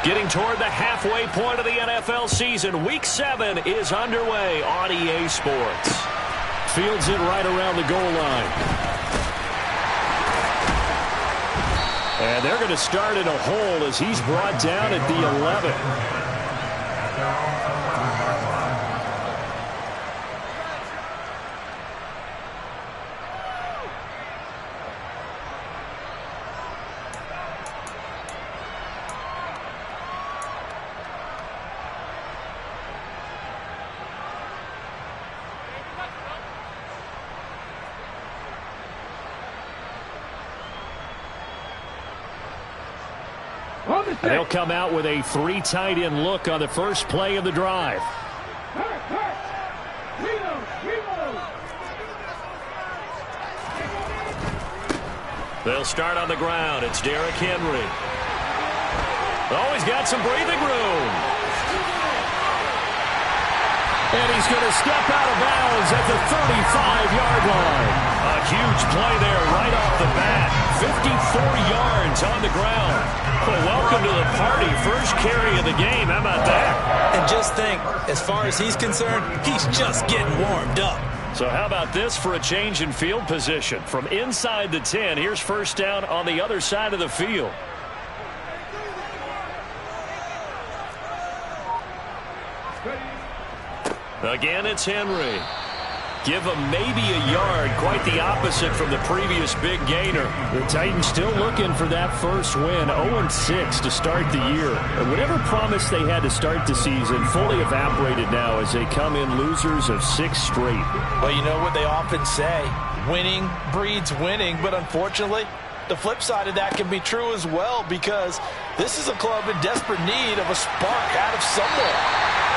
Getting toward the halfway point of the NFL season. Week 7 is underway on EA Sports. Fields it right around the goal line. And they're going to start in a hole as he's brought down at the 11. And they'll come out with a 3 tight end look on the first play of the drive. They'll start on the ground. It's Derrick Henry. Oh, he's got some breathing room. And he's going to step out of bounds at the 35-yard line. A huge play there right off the bat. 54 yards on the ground. Well, welcome to the party. First carry of the game. How about that? And just think, as far as he's concerned, he's just getting warmed up. So how about this for a change in field position? From inside the 10, here's first down on the other side of the field. Again, it's Henry. Give him maybe a yard, quite the opposite from the previous big gainer. The Titans still looking for that first win, 0-6 to start the year. And whatever promise they had to start the season fully evaporated now as they come in losers of 6 straight. Well, you know what they often say, winning breeds winning, but unfortunately, the flip side of that can be true as well, because this is a club in desperate need of a spark out of somewhere.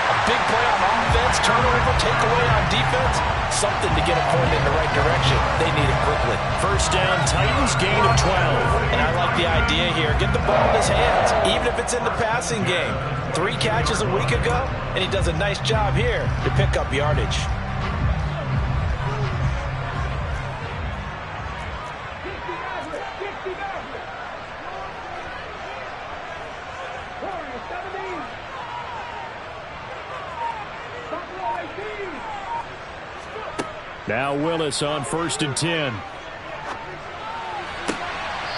A big play on offense, turnover, takeaway on defense. Something to get a point in the right direction. They need it quickly. First down, Titans, gain of 12. And I like the idea here. Get the ball in his hands, even if it's in the passing game. 3 catches a week ago, and he does a nice job here to pick up yardage. Now Willis on 1st and 10.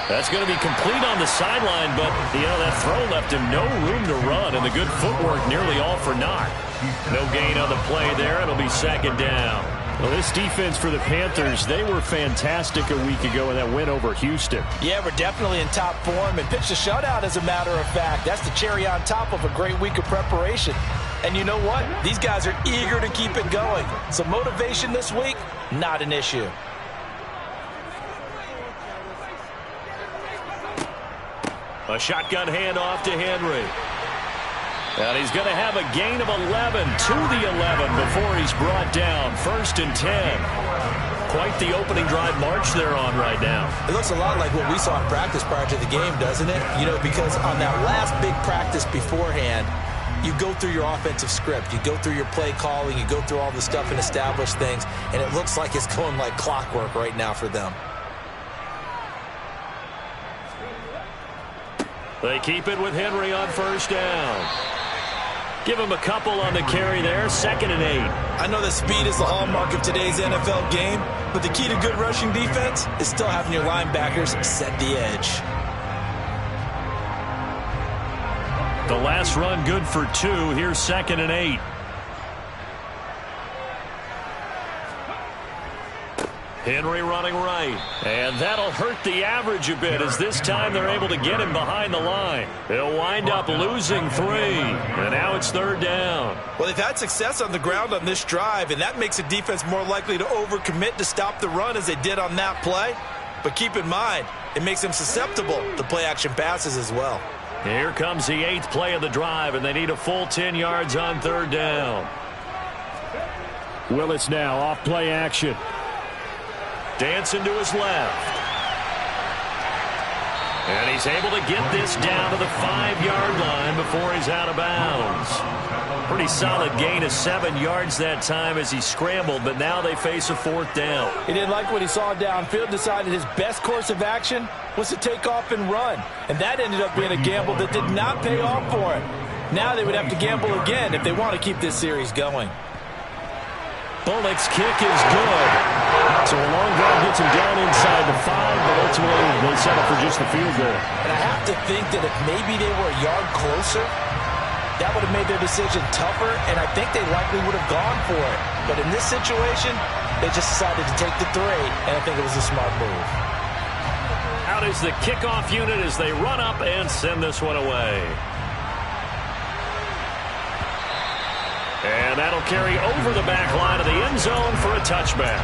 That's going to be complete on the sideline, but, you know, that throw left him no room to run, and the good footwork nearly all for naught. No gain on the play there. It'll be 2nd down. Well, this defense for the Panthers, they were fantastic a week ago in that win over Houston. Yeah, we're definitely in top form and pitched a shutout, as a matter of fact. That's the cherry on top of a great week of preparation. And you know what? These guys are eager to keep it going. So motivation this week, not an issue. A shotgun handoff to Henry. And he's going to have a gain of 11 to the 11 before he's brought down. 1st and 10. Quite the opening drive march they're on right now. It looks a lot like what we saw in practice prior to the game, doesn't it? You know, because on that last big practice beforehand, you go through your offensive script. You go through your play calling. You go through all the stuff and establish things. And it looks like it's going like clockwork right now for them. They keep it with Henry on 1st down. Give him a couple on the carry there. 2nd and 8. I know that speed is the hallmark of today's NFL game, but the key to good rushing defense is still having your linebackers set the edge. The last run good for 2. Here's 2nd and 8. Henry running right. And that'll hurt the average a bit as this time they're able to get him behind the line. They'll wind up losing 3. And now it's 3rd down. Well, they've had success on the ground on this drive, and that makes a defense more likely to overcommit to stop the run as they did on that play. But keep in mind, it makes them susceptible to play-action passes as well. Here comes the 8th play of the drive, and they need a full 10 yards on 3rd down. Willis now off play action. Dancing to his left. And he's able to get this down to the 5-yard line before he's out of bounds. Pretty solid gain of 7 yards that time as he scrambled, but now they face a 4th down. He didn't like what he saw downfield, decided his best course of action was to take off and run. And that ended up being a gamble that did not pay off for him. Now they would have to gamble again if they want to keep this series going. Bullock's kick is good. So a long drive gets him down inside the 5, but ultimately they settle for just the field goal. And I have to think that if maybe they were a yard closer, that would have made their decision tougher, and I think they likely would have gone for it. But in this situation, they just decided to take the 3, and I think it was a smart move. Out is the kickoff unit as they run up and send this one away. And that'll carry over the back line of the end zone for a touchback.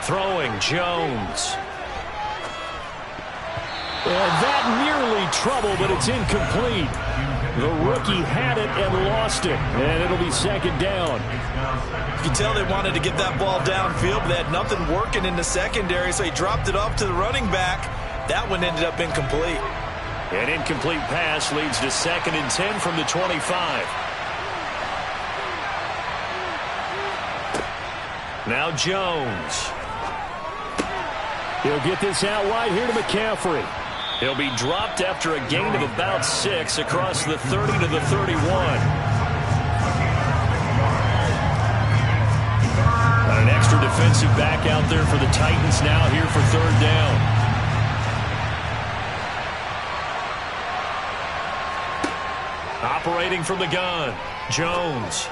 Throwing Jones. And that nearly trouble, but it's incomplete. The rookie had it and lost it, and it'll be 2nd down. You can tell they wanted to get that ball downfield, but they had nothing working in the secondary, so he dropped it off to the running back. That one ended up incomplete. An incomplete pass leads to 2nd and 10 from the 25. Now Jones. He'll get this out wide here to McCaffrey. He'll be dropped after a gain of about 6 across the 30 to the 31. An extra defensive back out there for the Titans now here for 3rd down. Operating from the gun, Jones.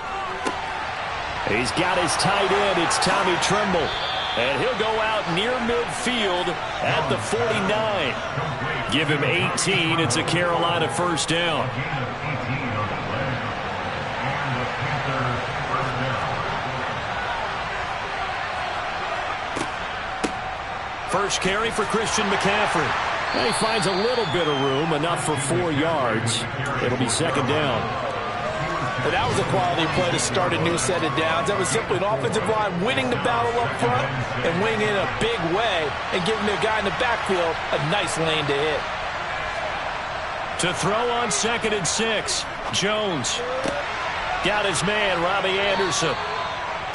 He's got his tight end. It's Tommy Tremble. And he'll go out near midfield at the 49. Give him 18. It's a Carolina 1st down. First carry for Christian McCaffrey. And he finds a little bit of room, enough for 4 yards. It'll be 2nd down. But that was a quality play to start a new set of downs. That was simply an offensive line winning the battle up front and winning in a big way and giving the guy in the backfield a nice lane to hit. To throw on 2nd and 6, Jones. Got his man, Robbie Anderson.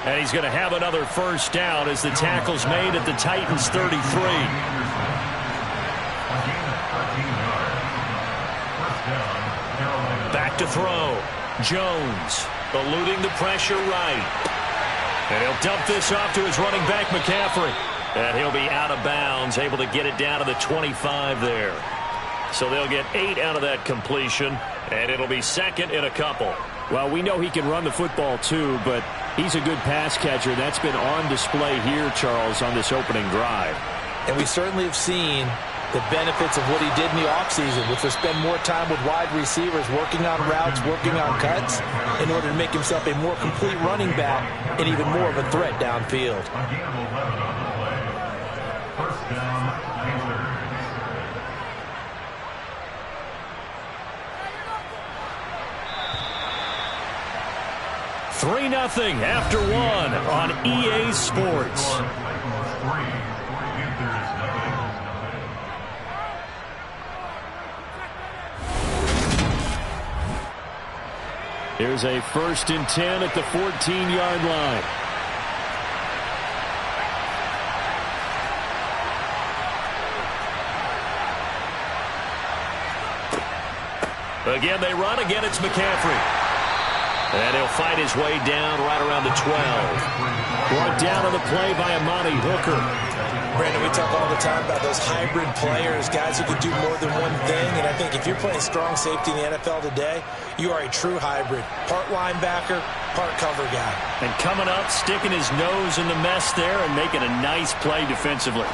And he's going to have another 1st down as the tackle's made at the Titans' 33. Back to throw. Jones eluding the pressure right. And he'll dump this off to his running back, McCaffrey. And he'll be out of bounds, able to get it down to the 25 there. So they'll get 8 out of that completion, and it'll be 2nd and a couple. Well, we know he can run the football too, but he's a good pass catcher. That's been on display here, Charles, on this opening drive. And we certainly have seen the benefits of what he did in the offseason, which was spend more time with wide receivers, working on routes, working on cuts, in order to make himself a more complete running back and even more of a threat downfield. First down, 3-0 after 1 on EA Sports. Here's a 1st and 10 at the 14-yard line. Again, they run. Again, it's McCaffrey. And he'll fight his way down right around the 12. Brought down on the play by Amani Hooker. Brandon, we talk all the time about those hybrid players, guys who can do more than one thing. And I think if you're playing strong safety in the NFL today, you are a true hybrid. Part linebacker, part cover guy. And coming up, sticking his nose in the mess there and making a nice play defensively.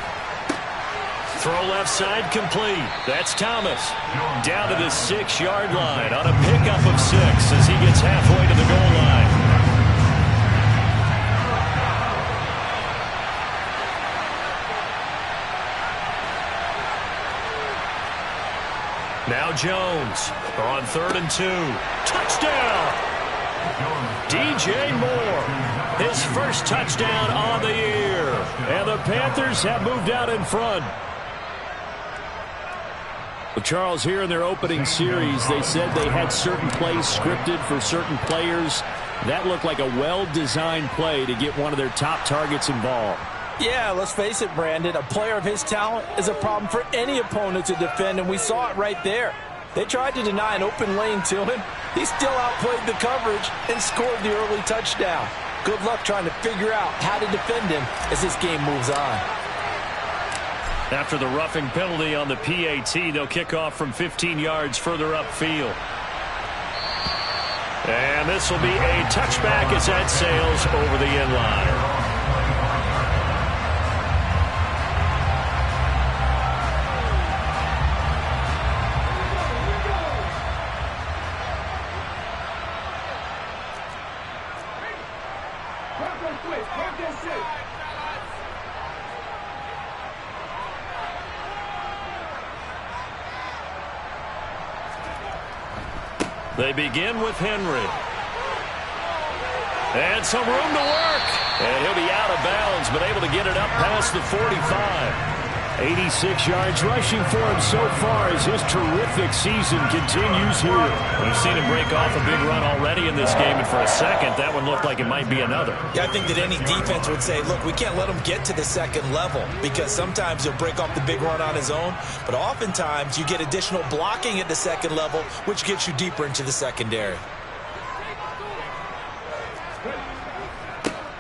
Throw left side complete. That's Thomas. Down to the 6-yard line on a pickup of 6 as he gets halfway to the goal line. Now Jones on 3rd and 2. Touchdown! DJ Moore, his first touchdown on the year. And the Panthers have moved out in front. Well, Charles, here in their opening series, they said they had certain plays scripted for certain players. That looked like a well-designed play to get one of their top targets involved. Yeah, let's face it, Brandon. A player of his talent is a problem for any opponent to defend, and we saw it right there. They tried to deny an open lane to him. He still outplayed the coverage and scored the early touchdown. Good luck trying to figure out how to defend him as this game moves on. After the roughing penalty on the PAT, they'll kick off from 15 yards further upfield. And this will be a touchback as that sails over the end line. They begin with Henry. And some room to work. And he'll be out of bounds, but able to get it up past the 45. 86 yards rushing for him so far as his terrific season continues here. We've seen him break off a big run already in this game, and for a second, that one looked like it might be another. Yeah, I think that any defense would say, look, we can't let him get to the second level, because sometimes he'll break off the big run on his own, but oftentimes you get additional blocking at the second level, which gets you deeper into the secondary.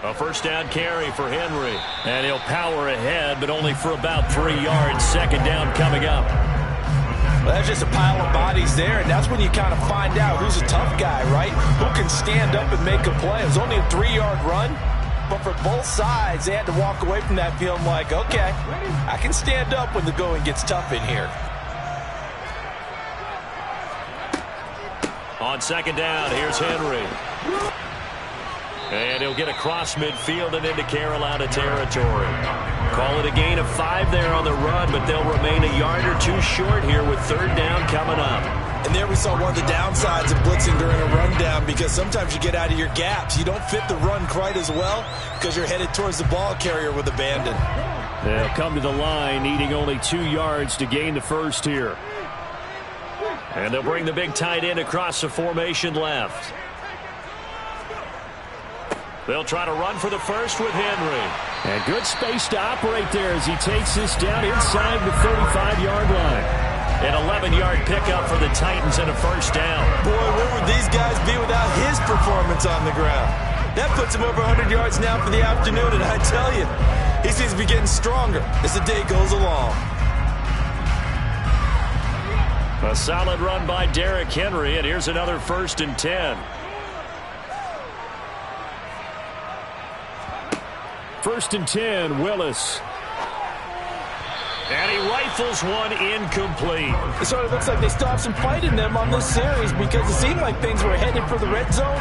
A first down carry for Henry. And he'll power ahead, but only for about 3 yards. Second down coming up. Well, that's just a pile of bodies there, and that's when you kind of find out who's a tough guy, right? Who can stand up and make a play. It was only a 3-yard run, but for both sides, they had to walk away from that feeling like, okay, I can stand up when the going gets tough in here. On second down, here's Henry. And he'll get across midfield and into Carolina territory. Call it a gain of 5 there on the run, but they'll remain a yard or two short here with third down coming up. And there we saw one of the downsides of blitzing during a rundown, because sometimes you get out of your gaps. You don't fit the run quite as well because you're headed towards the ball carrier with abandon. They'll come to the line, needing only 2 yards to gain the first here. And they'll bring the big tight end across the formation left. They'll try to run for the first with Henry. And good space to operate there as he takes this down inside the 35-yard line. An 11-yard pickup for the Titans and a first down. Boy, where would these guys be without his performance on the ground? That puts him over 100 yards now for the afternoon, and I tell you, he seems to be getting stronger as the day goes along. A solid run by Derrick Henry, and here's another 1st and 10. 1st and 10, Willis. And he rifles one incomplete. It sort of looks like they still have some fight in them on this series, because it seemed like things were headed for the red zone.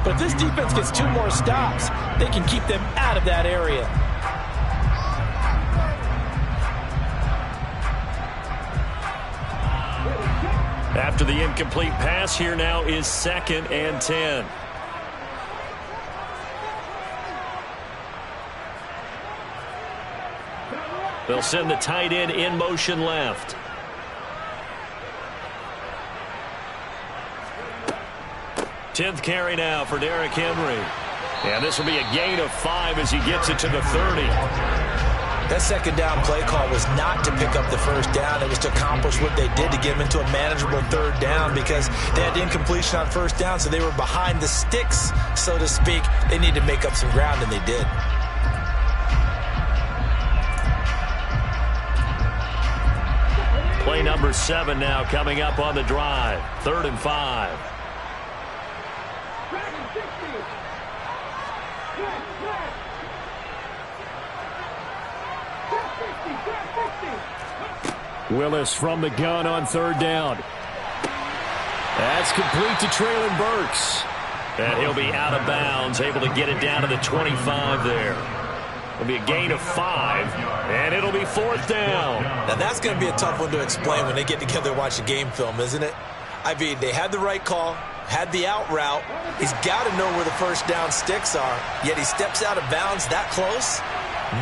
But if this defense gets 2 more stops, they can keep them out of that area. After the incomplete pass, here now is 2nd and 10. They'll send the tight end in motion left. Tenth carry now for Derrick Henry. And this will be a gain of 5 as he gets it to the 30. That second down play call was not to pick up the first down. It was to accomplish what they did to get him into a manageable third down, because they had incompletion on first down, so they were behind the sticks, so to speak. They needed to make up some ground, and they did. Play number 7 now coming up on the drive. 3rd and 5. Willis from the gun on 3rd down. That's complete to Treylon Burks. And he'll be out of bounds, able to get it down to the 25 there. It'll be a gain of 5, and it'll be 4th down. Now, that's going to be a tough one to explain when they get together and watch the game film, isn't it? I mean, they had the right call, had the out route. He's got to know where the first down sticks are, yet he steps out of bounds that close.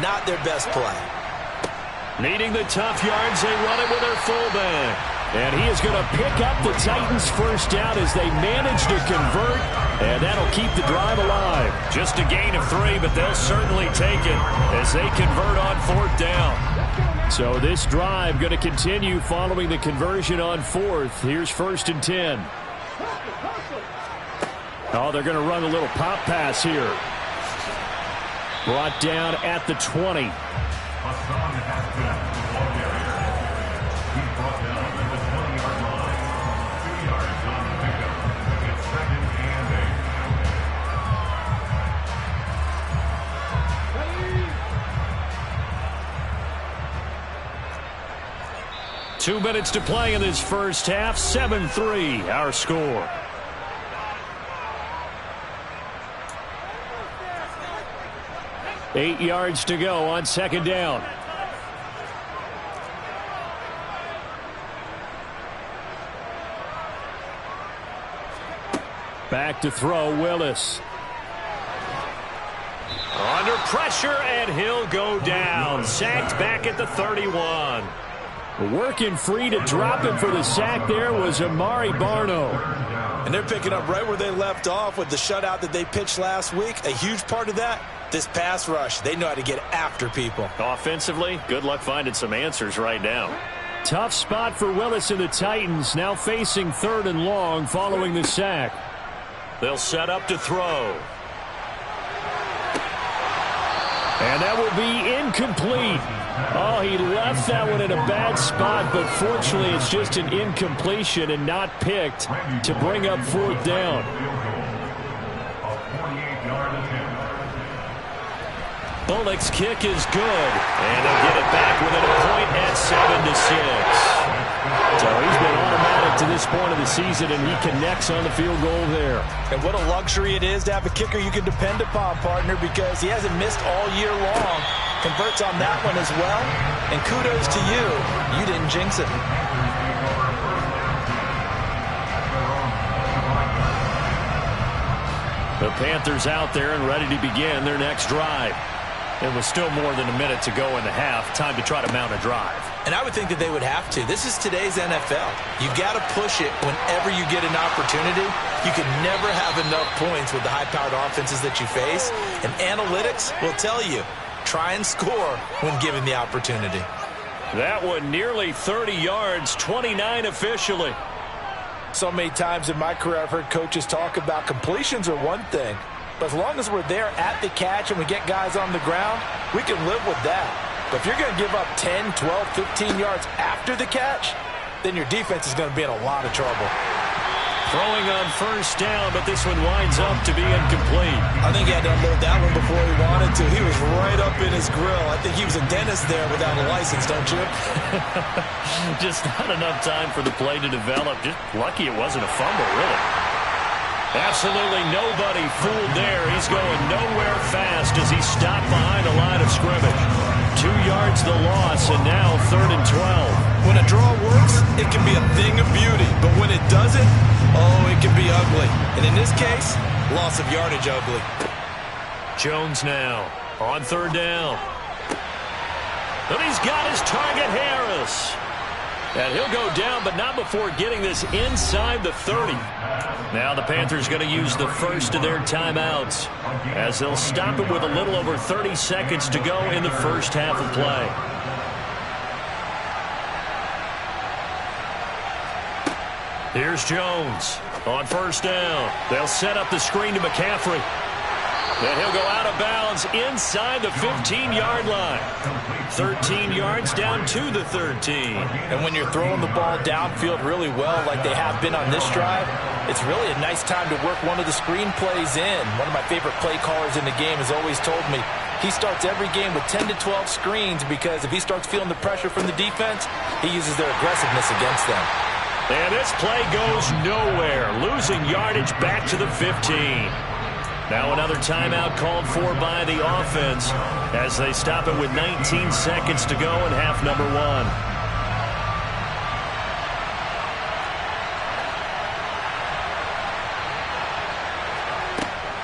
Not their best play. Needing the tough yards, they run it with their fullback. And he is going to pick up the Titans' first down as they manage to convert, and that'll keep the drive alive. Just a gain of 3, but they'll certainly take it as they convert on 4th down. So this drive going to continue following the conversion on 4th. Here's 1st and 10. Oh, they're going to run a little pop pass here. Brought down at the 20. Two minutes to play in this first half. 7-3, our score. Eight yards to go on 2nd down. Back to throw, Willis. Under pressure, and he'll go down. Sacked back at the 31. Working free to drop him for the sack there was Amari Barno. And they're picking up right where they left off with the shutout that they pitched last week. A huge part of that, this pass rush. They know how to get after people. Offensively, good luck finding some answers right now. Tough spot for Willis and the Titans, now facing 3rd and long following the sack. They'll set up to throw. And that will be incomplete. Oh, he left that one in a bad spot, but fortunately it's just an incompletion and not picked to bring up 4th down. Bullock's kick is good, and they'll get it back within a point at 7-6. So he's been automatic to this point of the season, and he connects on the field goal there. And what a luxury it is to have a kicker you can depend upon, partner, because he hasn't missed all year long. Converts on that one as well. And kudos to you. You didn't jinx it. The Panthers out there and ready to begin their next drive. It was still more than a minute to go in the half. Time to try to mount a drive. And I would think that they would have to. This is today's NFL. You've got to push it whenever you get an opportunity. You can never have enough points with the high-powered offenses that you face. And analytics will tell you, try and score when given the opportunity. That one nearly 30 yards, 29 officially. So many times in my career I've heard coaches talk about completions are one thing. But as long as we're there at the catch and we get guys on the ground, we can live with that. But if you're going to give up 10, 12, 15 yards after the catch, then your defense is going to be in a lot of trouble. Throwing on 1st down, but this one winds up to be incomplete. I think he had to unload that one before he wanted to. He was right up in his grill. I think he was a dentist there without a license, don't you? Just not enough time for the play to develop. Just lucky it wasn't a fumble, really. Absolutely nobody fooled there. He's going nowhere fast as he's stopped behind the line of scrimmage. 2 yards the loss, and now 3rd and 12. When a draw works, it can be a thing of beauty. But when it doesn't, oh, it can be ugly. And in this case, loss of yardage ugly. Jones now on 3rd down. And he's got his target, Harris. And he'll go down, but not before getting this inside the 30. Now the Panthers going to use the first of their timeouts as they'll stop it with a little over 30 seconds to go in the first half of play. Here's Jones on 1st down. They'll set up the screen to McCaffrey. And he'll go out of bounds inside the 15-yard line. 13 yards down to the 13. And when you're throwing the ball downfield really well like they have been on this drive, it's really a nice time to work one of the screen plays in. One of my favorite play callers in the game has always told me he starts every game with 10 to 12 screens because if he starts feeling the pressure from the defense, he uses their aggressiveness against them. And this play goes nowhere, losing yardage back to the 15. Now another timeout called for by the offense as they stop it with 19 seconds to go in half number one.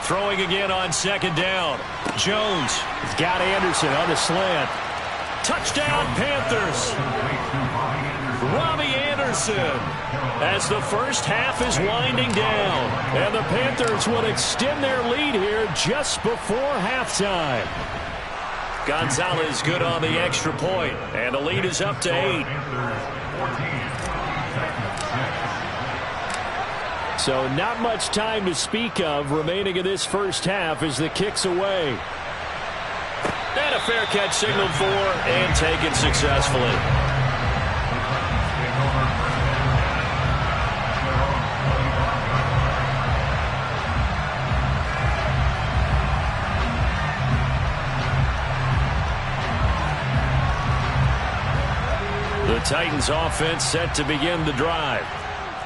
Throwing again on second down. Jones has got Anderson on the slant. Touchdown, Panthers. Robbie Anderson as the first half is winding down. And the Panthers will extend their lead here just before halftime. Gonzalez good on the extra point, and the lead is up to 8. So not much time to speak of remaining in this first half as the kick's away. And a fair catch signaled for and taken successfully. The Titans offense set to begin the drive.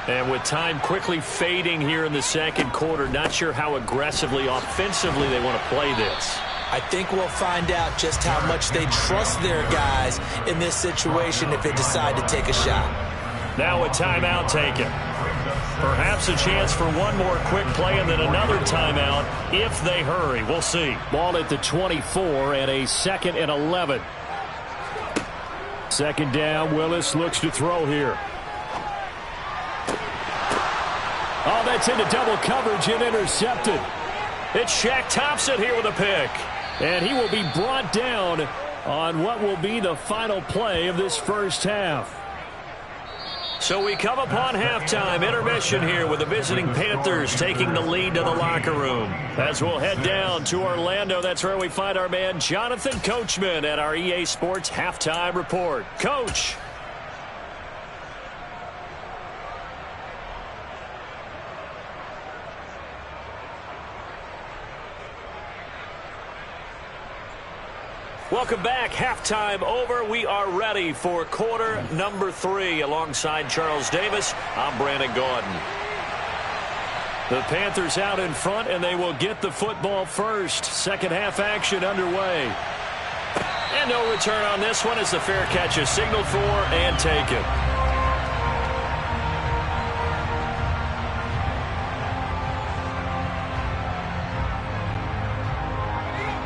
And with time quickly fading here in the second quarter, not sure how aggressively, offensively they want to play this. I think we'll find out just how much they trust their guys in this situation if they decide to take a shot. Now a timeout taken. Perhaps a chance for one more quick play and then another timeout if they hurry. We'll see. Ball at the 24 and a 2nd and 11. Second down, Willis looks to throw here. Oh, that's into double coverage and intercepted. It's Shaq Thompson here with a pick. And he will be brought down on what will be the final play of this first half. So we come upon halftime intermission here with the visiting Panthers taking the lead to the locker room. As we'll head down to Orlando, that's where we find our man Jonathan Coachman at our EA Sports Halftime Report. Coach. Welcome back. Halftime over. We are ready for quarter number 3. Alongside Charles Davis, I'm Brandon Gaudin. The Panthers out in front, and they will get the football first. Second half action underway. And no return on this one as the fair catch is signaled for and taken.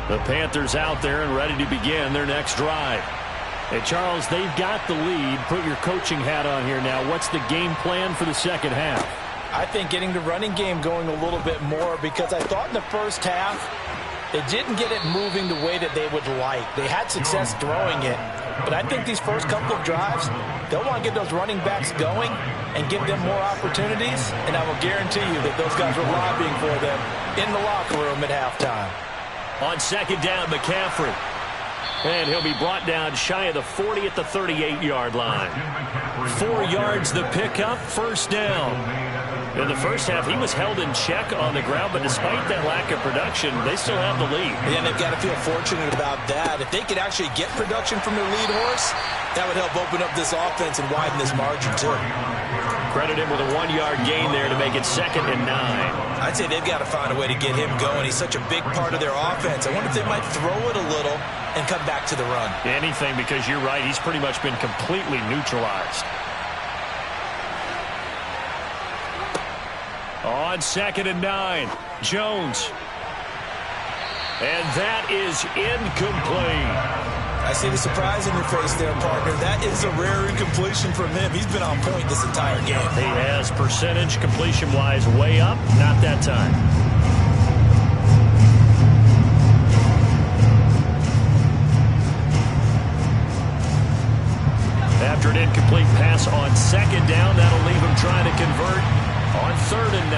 The Panthers out there and ready to begin their next drive. And Charles, they've got the lead. Put your coaching hat on here now. What's the game plan for the second half? I think getting the running game going a little bit more, because I thought in the first half they didn't get it moving the way that they would like. They had success throwing it, but I think these first couple of drives, they'll want to get those running backs going and give them more opportunities, and I will guarantee you that those guys were lobbying for them in the locker room at halftime. On second down, McCaffrey. And he'll be brought down shy of the 40 at the 38-yard line. 4 yards the pickup, first down. In the first half, he was held in check on the ground, but despite that lack of production, they still have the lead. Yeah, and they've got to feel fortunate about that. If they could actually get production from their lead horse, that would help open up this offense and widen this margin, too. Credit him with a 1-yard gain there to make it 2nd and 9. I'd say they've got to find a way to get him going. He's such a big part of their offense. I wonder if they might throw it a little and come back to the run. Anything, because you're right. He's pretty much been completely neutralized. On 2nd and 9, Jones. And that is incomplete. I see the surprise in your face there, partner. That is a rare incompletion from him. He's been on point this entire game. He has percentage completion-wise way up. Not that time. After an incomplete pass on 2nd down, that'll leave him trying to convert on 3rd and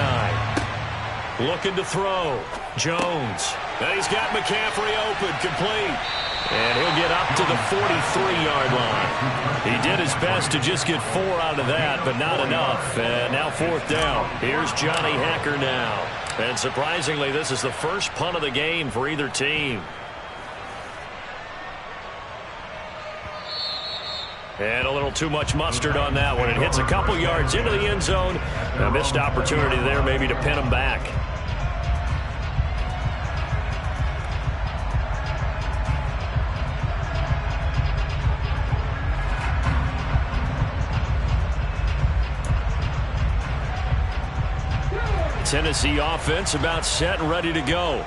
9. Looking to throw. Jones. And he's got McCaffrey open, complete. And he'll get up to the 43-yard line. He did his best to just get 4 out of that, but not enough. And now 4th down. Here's Johnny Hacker now. And surprisingly, this is the first punt of the game for either team. And a little too much mustard on that one. It hits a couple yards into the end zone. A missed opportunity there maybe to pin him back. Tennessee offense about set and ready to go.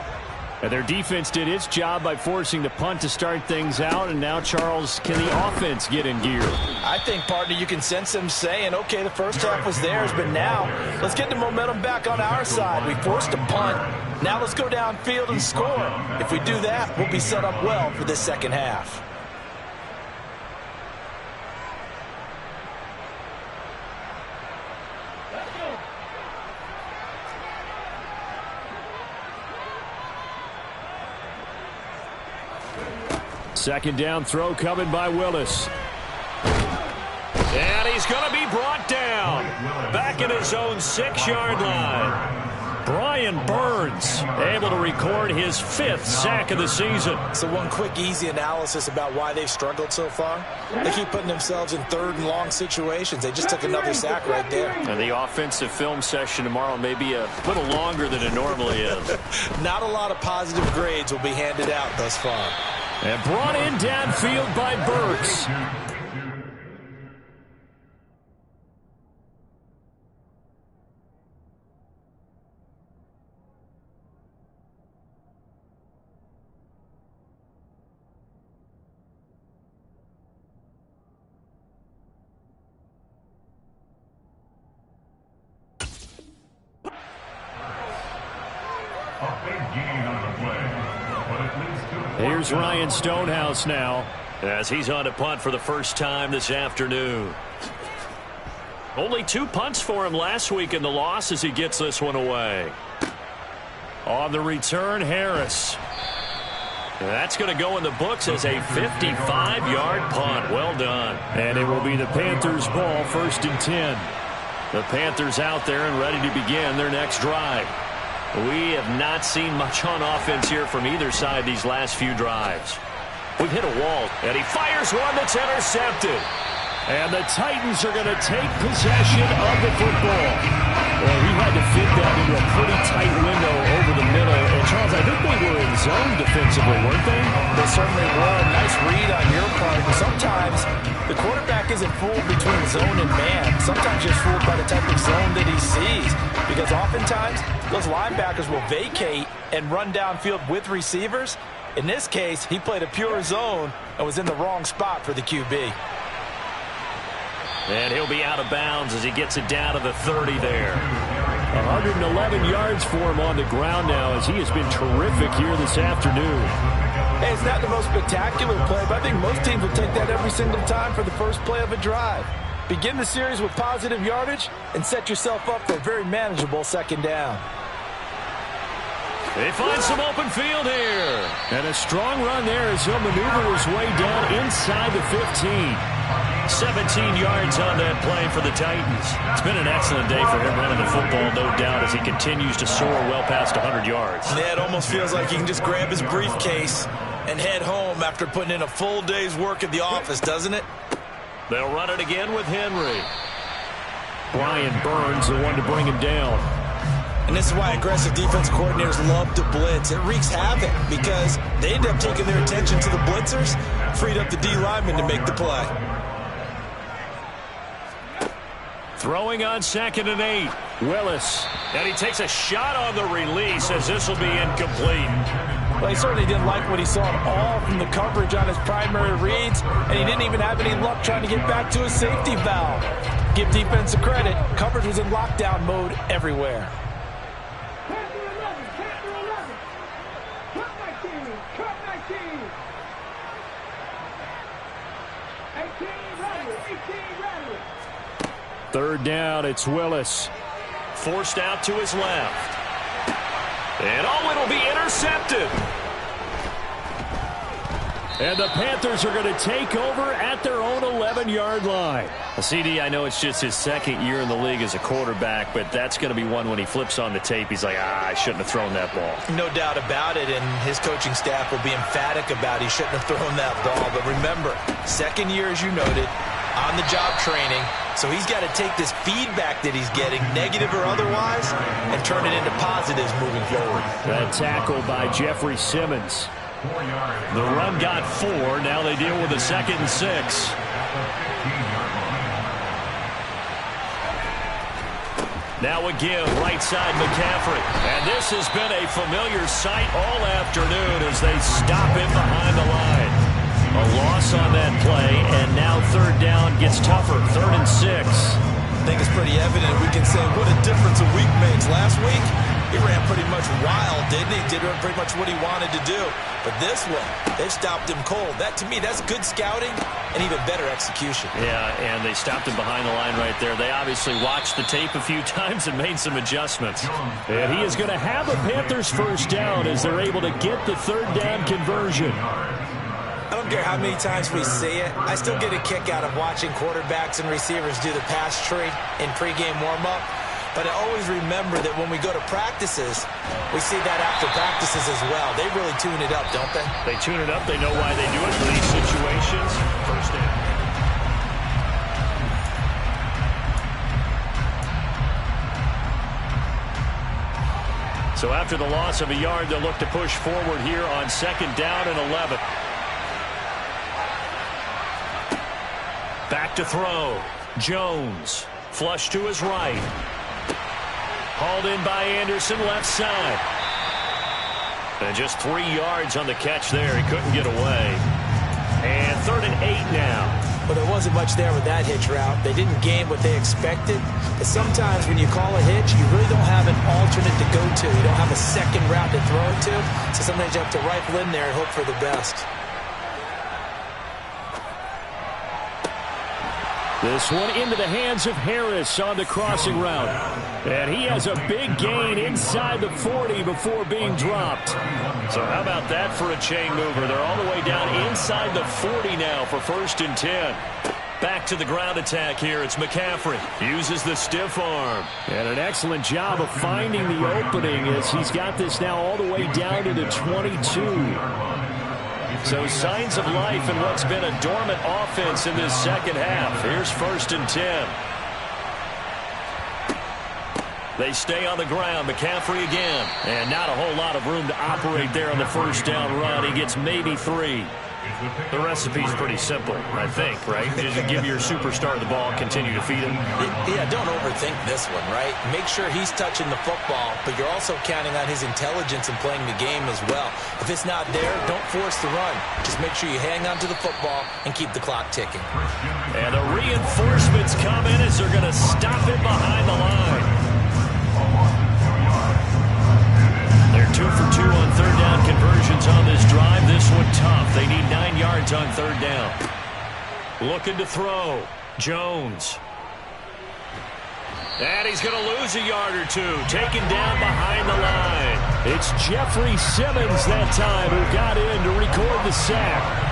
And their defense did its job by forcing the punt to start things out. And now, Charles, can the offense get in gear? I think, partner, you can sense them saying, okay, the first half was theirs, but now let's get the momentum back on our side. We forced a punt. Now let's go downfield and score. If we do that, we'll be set up well for this second half. Second down throw coming by Willis. And he's going to be brought down. Back in his own 6-yard line. Brian Burns able to record his 5th sack of the season. So one quick, easy analysis about why they've struggled so far. They keep putting themselves in 3rd and long situations. They just took another sack right there. And the offensive film session tomorrow may be a little longer than it normally is. Not a lot of positive grades will be handed out thus far. And brought in downfield by Burks. Here's Ryan Stonehouse now as he's on to punt for the first time this afternoon. Only 2 punts for him last week in the loss as he gets this one away. On the return, Harris. That's going to go in the books as a 55-yard punt. Well done. And it will be the Panthers' ball, 1st and 10. The Panthers out there and ready to begin their next drive. We have not seen much on offense here from either side these last few drives. We've hit a wall, and he fires one that's intercepted. And the Titans are going to take possession of the football. Well, he had to fit that into a pretty tight window over the middle. And, Charles, I think they were in zone defensively, weren't they? They certainly were. Nice read on your part. Sometimes the quarterback isn't fooled between zone and man. Sometimes you're fooled by the type of zone that he sees. Because oftentimes, those linebackers will vacate and run downfield with receivers. In this case, he played a pure zone and was in the wrong spot for the QB. And he'll be out of bounds as he gets it down to the 30 there. 111 yards for him on the ground now as he has been terrific here this afternoon. Hey, it's not the most spectacular play, but I think most teams will take that every single time for the first play of a drive. Begin the series with positive yardage and set yourself up for a very manageable second down. They find some open field here. And a strong run there as he'll maneuver his way down inside the 15. 17 yards on that play for the Titans. It's been an excellent day for him running the football, no doubt, as he continues to soar well past 100 yards. Yeah, it almost feels like he can just grab his briefcase and head home after putting in a full day's work at the office, doesn't it? They'll run it again with Henry. Brian Burns, the one to bring him down. And this is why aggressive defense coordinators love to blitz. It wreaks havoc because they end up taking their attention to the blitzers, freed up the D lineman to make the play. Throwing on 2nd and 8. Willis. And he takes a shot on the release as this will be incomplete. Well, he certainly didn't like what he saw at all from the coverage on his primary reads, and he didn't even have any luck trying to get back to his safety valve. Give defense a credit. Coverage was in lockdown mode everywhere. Third down, it's Willis. Forced out to his left. And it'll be intercepted. And the Panthers are going to take over at their own 11-yard line. CD, I know it's just his 2nd year in the league as a quarterback, but that's going to be one when he flips on the tape. He's like, I shouldn't have thrown that ball. No doubt about it, and his coaching staff will be emphatic about he shouldn't have thrown that ball. But remember, 2nd year, as you noted, on-the-job training. So he's got to take this feedback that he's getting, negative or otherwise, and turn it into positives moving forward. That tackle by Jeffrey Simmons. The run got 4. Now they deal with a 2nd and 6. Now a give, right side McCaffrey. And this has been a familiar sight all afternoon as they stop him behind the line. A loss on that play, and now third down gets tougher, 3rd and 6. I think it's pretty evident. We can say what a difference a week makes. Last week, he ran pretty much wild, didn't he? Did pretty much what he wanted to do. But this one, they stopped him cold. That, to me, that's good scouting and even better execution. Yeah, and they stopped him behind the line right there. They obviously watched the tape a few times and made some adjustments. And he is going to have a Panthers first down as they're able to get the third down conversion. I don't care how many times we see it. I still get a kick out of watching quarterbacks and receivers do the pass tree in pregame warm-up. But I always remember that when we go to practices, we see that after practices as well. They really tune it up, don't they? They tune it up. They know why they do it for these situations. First down. So after the loss of a yard, they'll look to push forward here on 2nd down and 11. Back to throw. Jones. Flush to his right. Hauled in by Anderson, left side. And just 3 yards on the catch there. He couldn't get away. And 3rd and 8 now. Well, there wasn't much there with that hitch route. They didn't gain what they expected. But sometimes when you call a hitch, you really don't have an alternate to go to. You don't have a second route to throw it to. So sometimes you have to rifle in there and hope for the best. This one into the hands of Harris on the crossing route. And he has a big gain inside the 40 before being dropped. So how about that for a chain mover? They're all the way down inside the 40 now for 1st and 10. Back to the ground attack here. It's McCaffrey. Uses the stiff arm. And an excellent job of finding the opening as he's got this now all the way down to the 22. So signs of life in what's been a dormant offense in this second half. Here's 1st and 10. They stay on the ground. McCaffrey again. And not a whole lot of room to operate there on the first down run. He gets maybe 3. The recipe's pretty simple, I think, right? Just give your superstar the ball, continue to feed him. Yeah, don't overthink this one, right? Make sure he's touching the football, but you're also counting on his intelligence in playing the game as well. If it's not there, don't force the run. Just make sure you hang on to the football and keep the clock ticking. And the reinforcements come in as they're going to stop it behind the line. They're 2 for 2 on third down conversions on this drive. This one tough. They need 9 yards on third down. Looking to throw. Jones. And he's going to lose a yard or 2. Taken down behind the line. It's Jeffrey Simmons that time who got in to record the sack.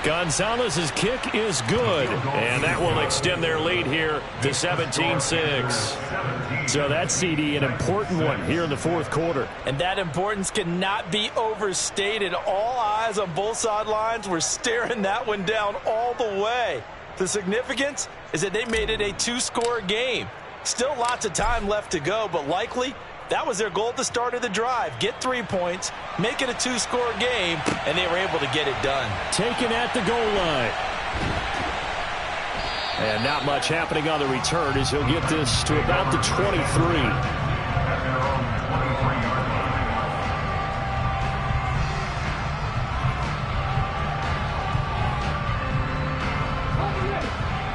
Gonzalez's kick is good, and that will extend their lead here to 17-6. So that's, CD, an important one here in the 4th quarter. And that importance cannot be overstated. All eyes on both sidelines were staring that one down all the way. The significance is that they made it a 2-score game. Still lots of time left to go, but likely that was their goal at the start of the drive. Get 3 points, make it a 2-score game, and they were able to get it done. Taken at the goal line. And not much happening on the return as he'll get this to about the 23.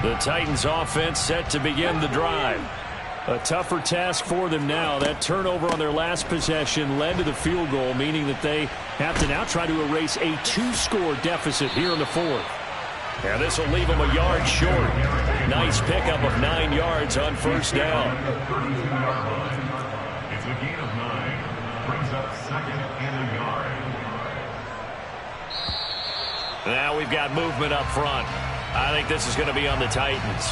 The Titans offense set to begin the drive. A tougher task for them now. That turnover on their last possession led to the field goal, meaning that they have to now try to erase a 2-score deficit here in the 4th. And this will leave them a yard short. Nice pickup of 9 yards on first down. It's a gain of 9. Brings up 2nd and a yard. Now we've got movement up front. I think this is going to be on the Titans.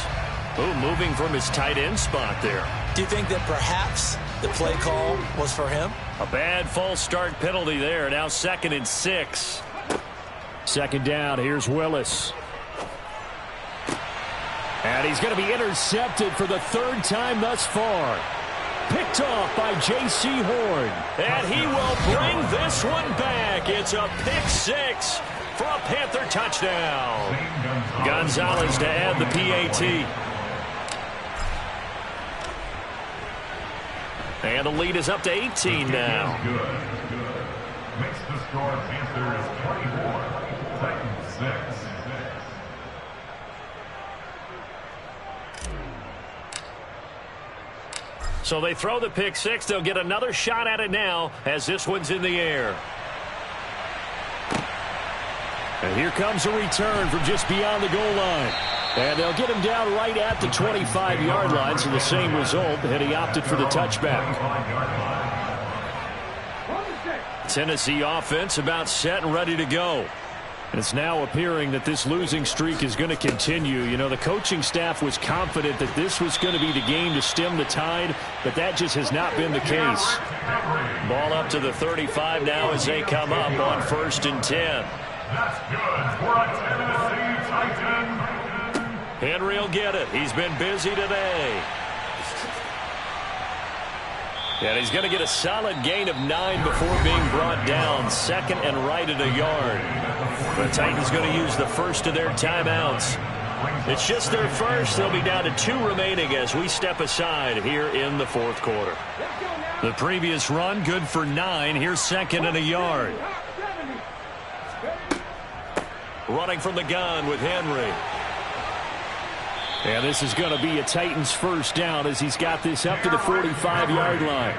Ooh, moving from his tight end spot there. Do you think that perhaps the play call was for him? A bad false start penalty there. Now 2nd and 6. 2nd down. Here's Willis. And he's going to be intercepted for the 3rd time thus far. picked off by J.C. Horn. And he will bring this one back. It's a pick six for a Panther touchdown. Gonzalez to add the PAT. And the lead is up to 18 now. Makes the score Panthers 24, Titans 6. So they throw the pick six. They'll get another shot at it now as this one's in the air. And here comes a return from just beyond the goal line. And they'll get him down right at the 25-yard line, so the same result, and he opted for the touchback. Tennessee offense about set and ready to go. And it's now appearing that this losing streak is going to continue. You know, the coaching staff was confident that this was going to be the game to stem the tide, but that just has not been the case. Ball up to the 35 now as they come up on 1st and 10. That's good for a Tennessee Titan. Henry will get it. He's been busy today. And he's going to get a solid gain of 9 before being brought down. Second and right at a yard. The Titans going to use the first of their timeouts. It's just their first. They'll be down to 2 remaining as we step aside here in the 4th quarter. The previous run good for 9. Here's second and a yard. Running from the gun with Henry. And this is going to be a Titans first down as he's got this up to the 45-yard line.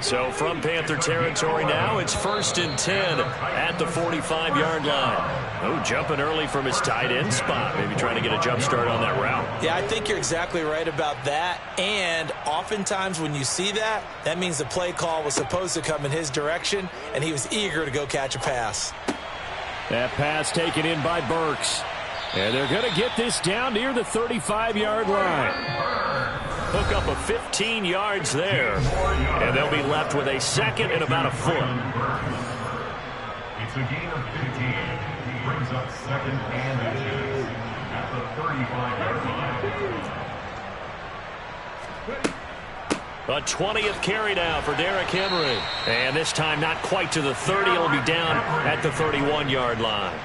So from Panther territory now, it's 1st and 10 at the 45-yard line. Oh, jumping early from his tight end spot. Maybe trying to get a jump start on that route. Yeah, I think you're exactly right about that. And oftentimes when you see that, that means the play call was supposed to come in his direction, and he was eager to go catch a pass. That pass taken in by Burks. And they're going to get this down near the 35-yard line. Hook up of 15 yards there. And they'll be left with a second and about a foot. It's a gain of 15. Brings up second and inches at the 35-yard line. A 20th carry now for Derrick Henry. And this time not quite to the 30. It'll be down at the 31-yard line.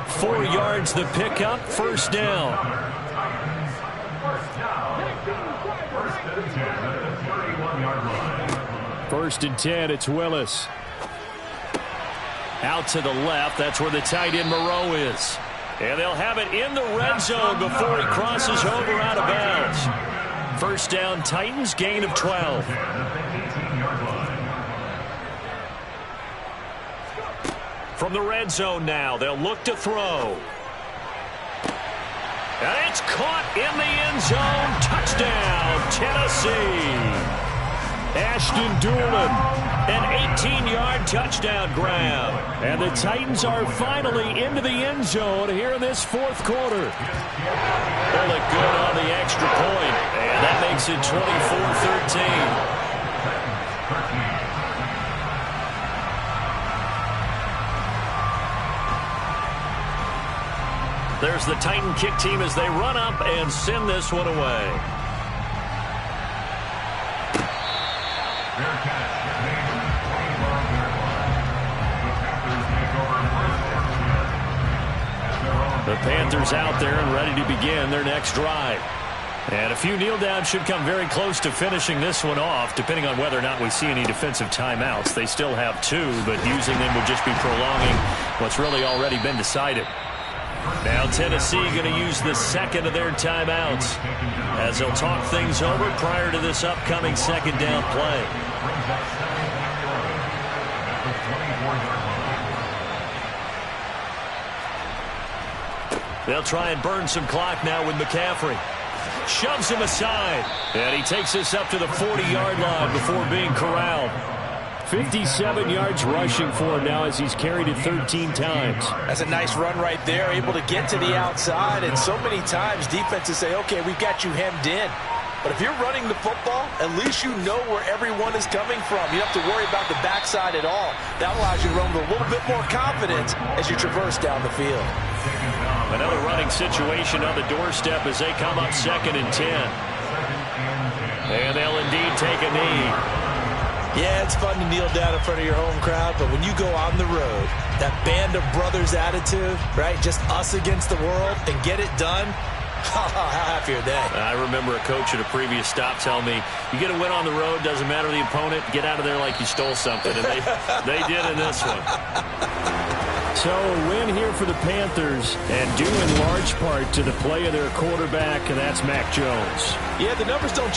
4 yards the pickup. First down. First and 10, it's Willis. Out to the left. That's where the tight end Moreau is. And they'll have it in the red zone before he crosses over out of bounds. First down, Titans, gain of 12. From the red zone now, they'll look to throw. And it's caught in the end zone. Touchdown, Tennessee. Ashton Dulin, an 18-yard touchdown grab. And the Titans are finally into the end zone here in this 4th quarter. Pull it good on the extra point. And that makes it 24-13. There's the Titan kick team as they run up and send this one away. The Panthers out there and ready to begin their next drive. And a few kneel downs should come very close to finishing this one off, depending on whether or not we see any defensive timeouts. They still have 2, but using them would just be prolonging what's really already been decided. Now Tennessee going to use the second of their timeouts as they'll talk things over prior to this upcoming second down play. They'll try and burn some clock now with McCaffrey. Shoves him aside. And he takes this up to the 40-yard line before being corralled. 57 yards rushing for him now as he's carried it 13 times. That's a nice run right there, able to get to the outside. And so many times defenses say, okay, we've got you hemmed in. But if you're running the football, at least you know where everyone is coming from. You don't have to worry about the backside at all. That allows you to run with a little bit more confidence as you traverse down the field. Another running situation on the doorstep as they come up 2nd and 10. And they'll indeed take a knee. Yeah, it's fun to kneel down in front of your home crowd, but when you go on the road, that band of brothers attitude, right, just us against the world, and get it done, how happy are they? I remember a coach at a previous stop telling me, you get a win on the road, doesn't matter the opponent, get out of there like you stole something. And they did in this one. So a win here for the Panthers, and due in large part to the play of their quarterback, and that's Mac Jones. Yeah, the numbers don't